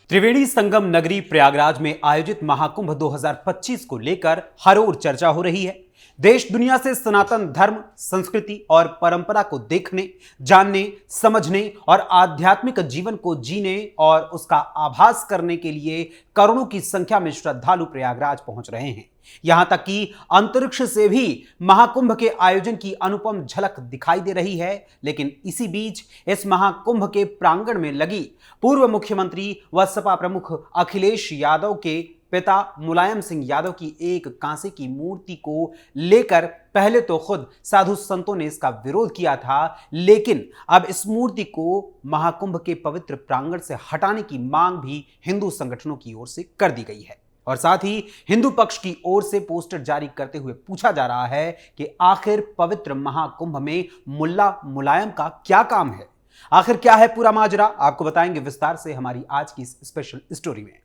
त्रिवेणी संगम नगरी प्रयागराज में आयोजित महाकुंभ 2025 को लेकर हर ओर चर्चा हो रही है। देश दुनिया से सनातन धर्म, संस्कृति और परंपरा को देखने, जानने, समझने और आध्यात्मिक जीवन को जीने और उसका आभास करने के लिए करोड़ों की संख्या में श्रद्धालु प्रयागराज पहुंच रहे हैं। यहां तक कि अंतरिक्ष से भी महाकुंभ के आयोजन की अनुपम झलक दिखाई दे रही है। लेकिन इसी बीच इस महाकुंभ के प्रांगण में लगी पूर्व मुख्यमंत्री व सपा प्रमुख अखिलेश यादव के पिता मुलायम सिंह यादव की एक कांसे की मूर्ति को लेकर पहले तो खुद साधु संतों ने इसका विरोध किया था, लेकिन अब इस मूर्ति को महाकुंभ के पवित्र प्रांगण से हटाने की मांग भी हिंदू संगठनों की ओर से कर दी गई है। और साथ ही हिंदू पक्ष की ओर से पोस्टर जारी करते हुए पूछा जा रहा है कि आखिर पवित्र महाकुंभ में मुल्ला मुलायम का क्या काम है। आखिर क्या है पूरा माजरा, आपको बताएंगे विस्तार से हमारी आज की स्पेशल स्टोरी में।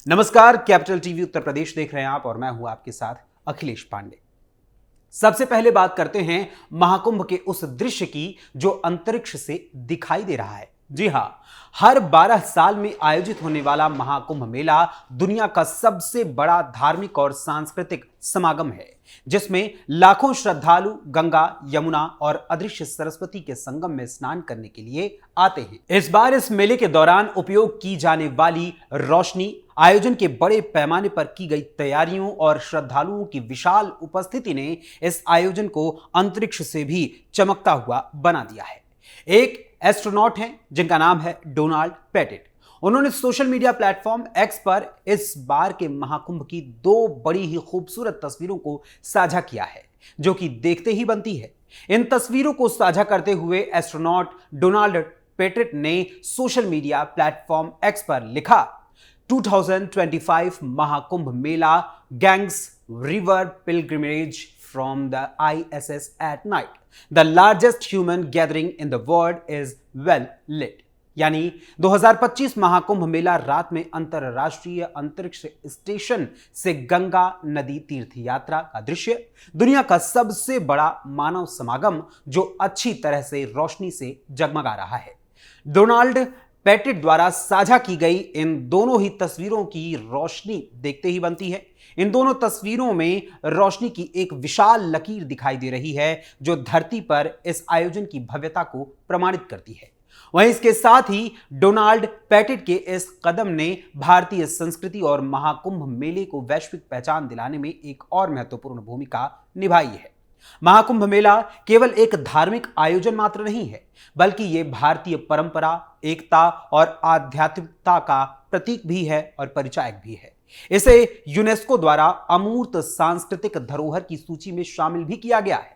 नमस्कार, कैपिटल टीवी उत्तर प्रदेश देख रहे हैं आप और मैं हूं आपके साथ अखिलेश पांडे। सबसे पहले बात करते हैं महाकुंभ के उस दृश्य की जो अंतरिक्ष से दिखाई दे रहा है। जी हां, हर 12 साल में आयोजित होने वाला महाकुंभ मेला दुनिया का सबसे बड़ा धार्मिक और सांस्कृतिक समागम है, जिसमें लाखों श्रद्धालु गंगा, यमुना और अदृश्य सरस्वती के संगम में स्नान करने के लिए आते हैं। इस बार इस मेले के दौरान उपयोग की जाने वाली रोशनी, आयोजन के बड़े पैमाने पर की गई तैयारियों और श्रद्धालुओं की विशाल उपस्थिति ने इस आयोजन को अंतरिक्ष से भी चमकता हुआ बना दिया है। एक एस्ट्रोनॉट हैं जिनका नाम है डोनाल्ड पेटिट। उन्होंने सोशल मीडिया प्लेटफॉर्म एक्स पर इस बार के महाकुंभ की 2 बड़ी ही खूबसूरत तस्वीरों को साझा किया है, जो कि देखते ही बनती है। इन तस्वीरों को साझा करते हुए एस्ट्रोनॉट डोनाल्ड पेटिट ने सोशल मीडिया प्लेटफॉर्म एक्स पर लिखा, 2025 Mahakumbh Mela Ganges river pilgrimage from the ISS at night. The largest human gathering in the world is well lit. यानी 2025 महाकुंभ मेला रात में अंतरराष्ट्रीय अंतरिक्ष स्टेशन से गंगा नदी तीर्थ यात्रा का दृश्य, दुनिया का सबसे बड़ा मानव समागम जो अच्छी तरह से रोशनी से जगमगा रहा है। डोनाल्ड पेटिट द्वारा साझा की गई इन दोनों ही तस्वीरों की रोशनी देखते ही बनती है। इन दोनों तस्वीरों में रोशनी की एक विशाल लकीर दिखाई दे रही है, जो धरती पर इस आयोजन की भव्यता को प्रमाणित करती है। वहीं इसके साथ ही डोनाल्ड पेटिट के इस कदम ने भारतीय संस्कृति और महाकुंभ मेले को वैश्विक पहचान दिलाने में एक और महत्वपूर्ण भूमिका निभाई है। महाकुंभ मेला केवल एक धार्मिक आयोजन मात्र नहीं है, बल्कि यह भारतीय परंपरा, एकता और आध्यात्मिकता का प्रतीक भी है और परिचायक भी है। इसे यूनेस्को द्वारा अमूर्त सांस्कृतिक धरोहर की सूची में शामिल भी किया गया है।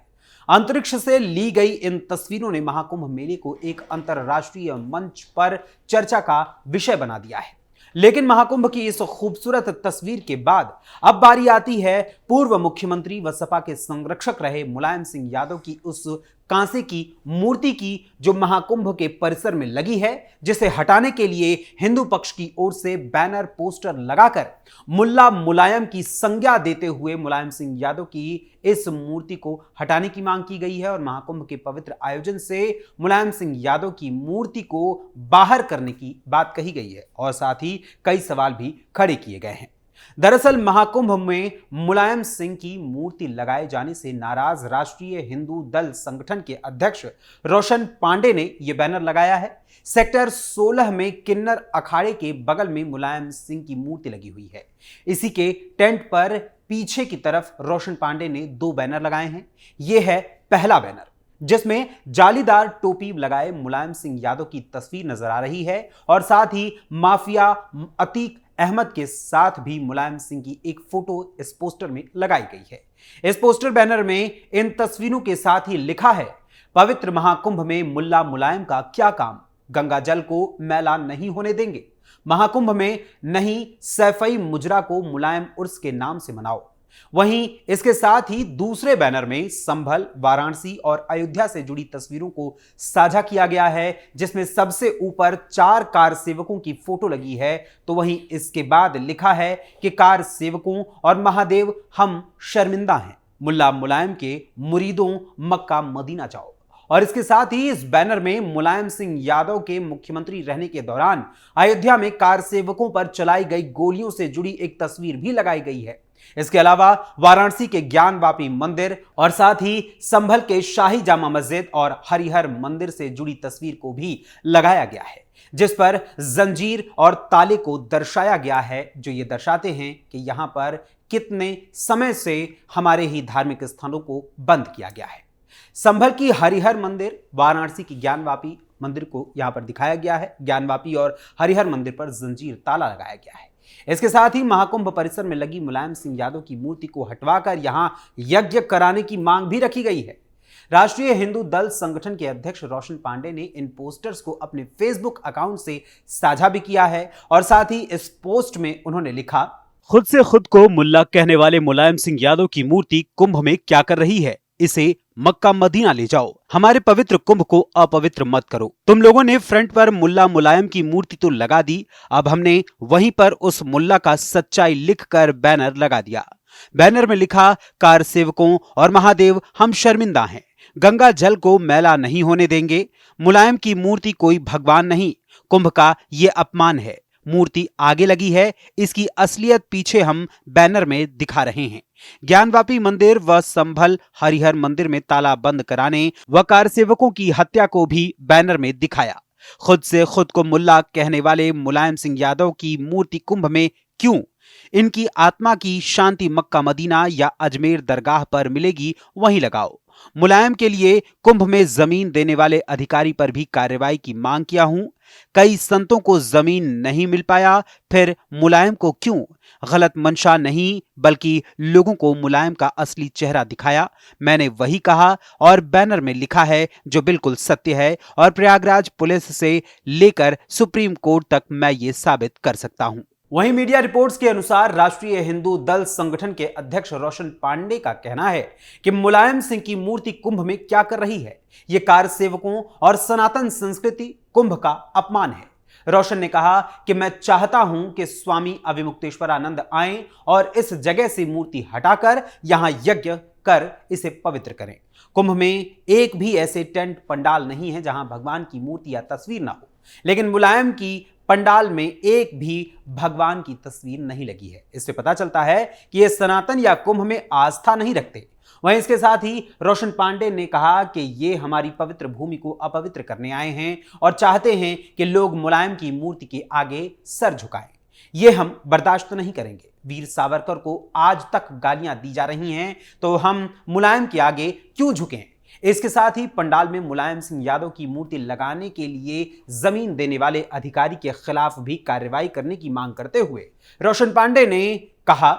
अंतरिक्ष से ली गई इन तस्वीरों ने महाकुंभ मेले को एक अंतरराष्ट्रीय मंच पर चर्चा का विषय बना दिया है। लेकिन महाकुंभ की इस खूबसूरत तस्वीर के बाद अब बारी आती है पूर्व मुख्यमंत्री व सपा के संरक्षक रहे मुलायम सिंह यादव की उस कांसे की मूर्ति की, जो महाकुंभ के परिसर में लगी है, जिसे हटाने के लिए हिंदू पक्ष की ओर से बैनर पोस्टर लगाकर मुल्ला मुलायम की संज्ञा देते हुए मुलायम सिंह यादव की इस मूर्ति को हटाने की मांग की गई है और महाकुंभ के पवित्र आयोजन से मुलायम सिंह यादव की मूर्ति को बाहर करने की बात कही गई है और साथ ही कई सवाल भी खड़े किए गए हैं। दरअसल महाकुंभ में मुलायम सिंह की मूर्ति लगाए जाने से नाराज राष्ट्रीय हिंदू दल संगठन के अध्यक्ष रोशन पांडे ने यह बैनर लगाया है। सेक्टर 16 में किन्नर अखाड़े के बगल में मुलायम सिंह की मूर्ति लगी हुई है। इसी के टेंट पर पीछे की तरफ रोशन पांडे ने 2 बैनर लगाए हैं। यह है पहला बैनर, जिसमें जालीदार टोपी लगाए मुलायम सिंह यादव की तस्वीर नजर आ रही है और साथ ही माफिया अतीक अहमद के साथ भी मुलायम सिंह की एक फोटो इस पोस्टर में लगाई गई है। इस पोस्टर बैनर में इन तस्वीरों के साथ ही लिखा है, पवित्र महाकुंभ में मुल्ला मुलायम का क्या काम, गंगा जल को मैला नहीं होने देंगे, महाकुंभ में नहीं सैफई मुजरा को मुलायम उर्स के नाम से मनाओ। वहीं इसके साथ ही दूसरे बैनर में संभल, वाराणसी और अयोध्या से जुड़ी तस्वीरों को साझा किया गया है, जिसमें सबसे ऊपर 4 कार सेवकों की फोटो लगी है। तो वहीं इसके बाद लिखा है कि कार सेवकों और महादेव हम शर्मिंदा हैं, मुल्ला मुलायम के मुरीदों मक्का मदीना जाओ। और इसके साथ ही इस बैनर में मुलायम सिंह यादव के मुख्यमंत्री रहने के दौरान अयोध्या में कार सेवकों पर चलाई गई गोलियों से जुड़ी एक तस्वीर भी लगाई गई है। इसके अलावा वाराणसी के ज्ञानवापी मंदिर और साथ ही संभल के शाही जामा मस्जिद और हरिहर मंदिर से जुड़ी तस्वीर को भी लगाया गया है, जिस पर जंजीर और ताले को दर्शाया गया है, जो ये दर्शाते हैं कि यहां पर कितने समय से हमारे ही धार्मिक स्थानों को बंद किया गया है। संभल की हरिहर मंदिर, वाराणसी की ज्ञानवापी मंदिर को यहां पर दिखाया गया है। ज्ञानवापी और हरिहर मंदिर पर जंजीर ताला लगाया गया है। इसके साथ ही महाकुंभ परिसर में लगी मुलायम सिंह यादव की मूर्ति को हटवाकर यहां यज्ञ कराने की मांग भी रखी गई है। राष्ट्रीय हिंदू दल संगठन के अध्यक्ष रोशन पांडे ने इन पोस्टर्स को अपने फेसबुक अकाउंट से साझा भी किया है और साथ ही इस पोस्ट में उन्होंने लिखा, खुद से खुद को मुल्ला कहने वाले मुलायम सिंह यादव की मूर्ति कुंभ में क्या कर रही है? इसे मक्का मदीना ले जाओ, हमारे पवित्र कुंभ को अपवित्र मत करो। तुम लोगों ने फ्रंट पर मुल्ला मुलायम की मूर्ति तो लगा दी, अब हमने वहीं पर उस मुल्ला का सच्चाई लिखकर बैनर लगा दिया। बैनर में लिखा, कार सेवकों और महादेव हम शर्मिंदा हैं, गंगा जल को मैला नहीं होने देंगे। मुलायम की मूर्ति कोई भगवान नहीं, कुंभ का ये अपमान है। मूर्ति आगे लगी है, इसकी असलियत पीछे हम बैनर में दिखा रहे हैं। ज्ञानवापी मंदिर व संभल हरिहर मंदिर में ताला बंद कराने व कार सेवकों की हत्या को भी बैनर में दिखाया। खुद से खुद को मुल्ला कहने वाले मुलायम सिंह यादव की मूर्ति कुंभ में क्यों? इनकी आत्मा की शांति मक्का मदीना या अजमेर दरगाह पर मिलेगी, वहीं लगाओ। मुलायम के लिए कुंभ में जमीन देने वाले अधिकारी पर भी कार्रवाई की मांग किया हूं। कई संतों को जमीन नहीं मिल पाया, फिर मुलायम को क्यों? गलत मंशा नहीं, बल्कि लोगों को मुलायम का असली चेहरा दिखाया। मैंने वही कहा और बैनर में लिखा है जो बिल्कुल सत्य है, और प्रयागराज पुलिस से लेकर सुप्रीम कोर्ट तक मैं ये साबित कर सकता हूं। वहीं मीडिया रिपोर्ट्स के अनुसार राष्ट्रीय हिंदू दल संगठन के अध्यक्ष रोशन पांडे का कहना है कि मुलायम सिंह की मूर्ति कुंभ में क्या कर रही है? ये कार सेवकों और सनातन संस्कृति कुंभ का अपमान है। रोशन ने कहा कि मैं चाहता हूं कि स्वामी अविमुक्तेश्वरानंद आएं और इस जगह से मूर्ति हटाकर यहां यज्ञ कर इसे पवित्र करें। कुंभ में एक भी ऐसे टेंट पंडाल नहीं है जहां भगवान की मूर्ति या तस्वीर ना हो, लेकिन मुलायम की पंडाल में एक भी भगवान की तस्वीर नहीं लगी है। इससे पता चलता है कि ये सनातन या कुंभ में आस्था नहीं रखते। वहीं इसके साथ ही रोशन पांडे ने कहा कि ये हमारी पवित्र भूमि को अपवित्र करने आए हैं और चाहते हैं कि लोग मुलायम की मूर्ति के आगे सर झुकाएं। ये हम बर्दाश्त नहीं करेंगे। वीर सावरकर को आज तक गालियां दी जा रही हैं, तो हम मुलायम के आगे क्यों झुकें? इसके साथ ही पंडाल में मुलायम सिंह यादव की मूर्ति लगाने के लिए जमीन देने वाले अधिकारी के खिलाफ भी कार्रवाई करने की मांग करते हुए रोशन पांडे ने कहा,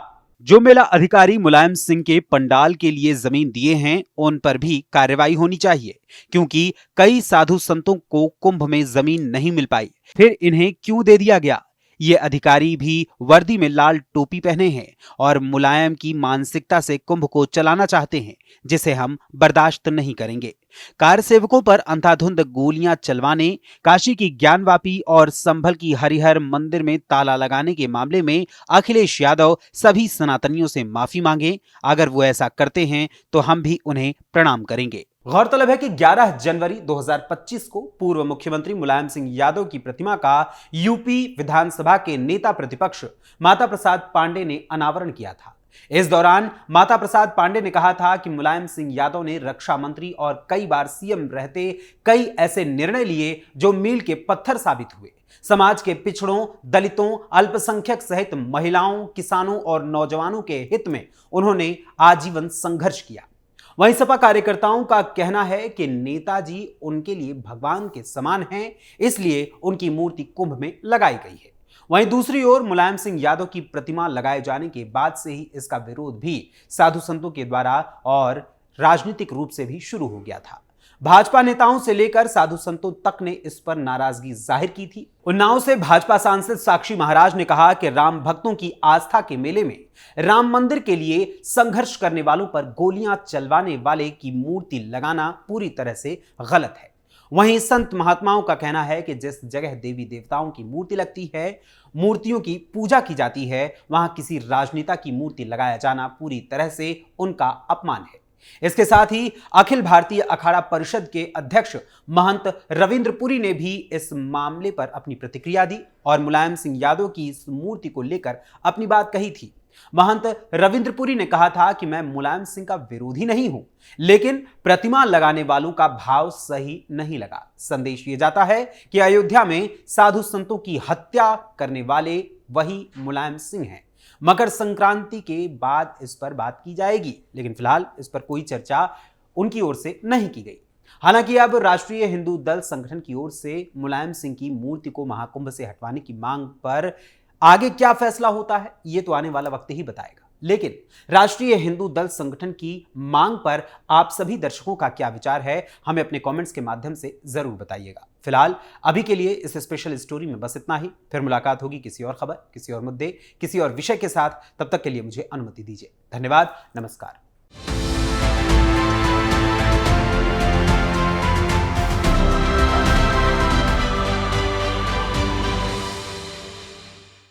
जो मेला अधिकारी मुलायम सिंह के पंडाल के लिए जमीन दिए हैं, उन पर भी कार्रवाई होनी चाहिए, क्योंकि कई साधु संतों को कुंभ में जमीन नहीं मिल पाई, फिर इन्हें क्यों दे दिया गया? ये अधिकारी भी वर्दी में लाल टोपी पहने हैं और मुलायम की मानसिकता से कुंभ को चलाना चाहते हैं, जिसे हम बर्दाश्त नहीं करेंगे। कार सेवकों पर अंधाधुंध गोलियां चलवाने, काशी की ज्ञानवापी और संभल की हरिहर मंदिर में ताला लगाने के मामले में अखिलेश यादव सभी सनातनियों से माफी मांगे। अगर वो ऐसा करते हैं तो हम भी उन्हें प्रणाम करेंगे। गौरतलब है कि 11 जनवरी 2025 को पूर्व मुख्यमंत्री मुलायम सिंह यादव की प्रतिमा का यूपी विधानसभा के नेता प्रतिपक्ष माता प्रसाद पांडे ने अनावरण किया था। इस दौरान माता प्रसाद पांडे ने कहा था कि मुलायम सिंह यादव ने रक्षा मंत्री और कई बार सीएम रहते कई ऐसे निर्णय लिए जो मील के पत्थर साबित हुए। समाज के पिछड़ों, दलितों, अल्पसंख्यक सहित महिलाओं, किसानों और नौजवानों के हित में उन्होंने आजीवन संघर्ष किया। वहीं सपा कार्यकर्ताओं का कहना है कि नेताजी उनके लिए भगवान के समान हैं, इसलिए उनकी मूर्ति कुंभ में लगाई गई है। वहीं दूसरी ओर मुलायम सिंह यादव की प्रतिमा लगाए जाने के बाद से ही इसका विरोध भी साधु संतों के द्वारा और राजनीतिक रूप से भी शुरू हो गया था। भाजपा नेताओं से लेकर साधु संतों तक ने इस पर नाराजगी जाहिर की थी। उन्नाव से भाजपा सांसद साक्षी महाराज ने कहा कि राम भक्तों की आस्था के मेले में राम मंदिर के लिए संघर्ष करने वालों पर गोलियां चलवाने वाले की मूर्ति लगाना पूरी तरह से गलत है। वहीं संत महात्माओं का कहना है कि जिस जगह देवी देवताओं की मूर्ति लगती है, मूर्तियों की पूजा की जाती है, वहां किसी राजनेता की मूर्ति लगाया जाना पूरी तरह से उनका अपमान है। इसके साथ ही अखिल भारतीय अखाड़ा परिषद के अध्यक्ष महंत रविंद्र पुरी ने भी इस मामले पर अपनी प्रतिक्रिया दी और मुलायम सिंह यादव की इस मूर्ति को लेकर अपनी बात कही थी। महंत रविंद्र पुरी ने कहा था कि मैं मुलायम सिंह का विरोधी नहीं हूं, लेकिन प्रतिमा लगाने वालों का भाव सही नहीं लगा। संदेश ये जाता है कि अयोध्या में साधु संतों की हत्या करने वाले वही मुलायम सिंह हैं। मकर संक्रांति के बाद इस पर बात की जाएगी, लेकिन फिलहाल इस पर कोई चर्चा उनकी ओर से नहीं की गई। हालांकि अब राष्ट्रीय हिंदू दल संगठन की ओर से मुलायम सिंह की मूर्ति को महाकुंभ से हटवाने की मांग पर आगे क्या फैसला होता है, ये तो आने वाला वक्त ही बताएगा। लेकिन राष्ट्रीय हिंदू दल संगठन की मांग पर आप सभी दर्शकों का क्या विचार है, हमें अपने कमेंट्स के माध्यम से जरूर बताइएगा। फिलहाल अभी के लिए इस स्पेशल स्टोरी में बस इतना ही। फिर मुलाकात होगी किसी और खबर, किसी और मुद्दे, किसी और विषय के साथ। तब तक के लिए मुझे अनुमति दीजिए। धन्यवाद, नमस्कार।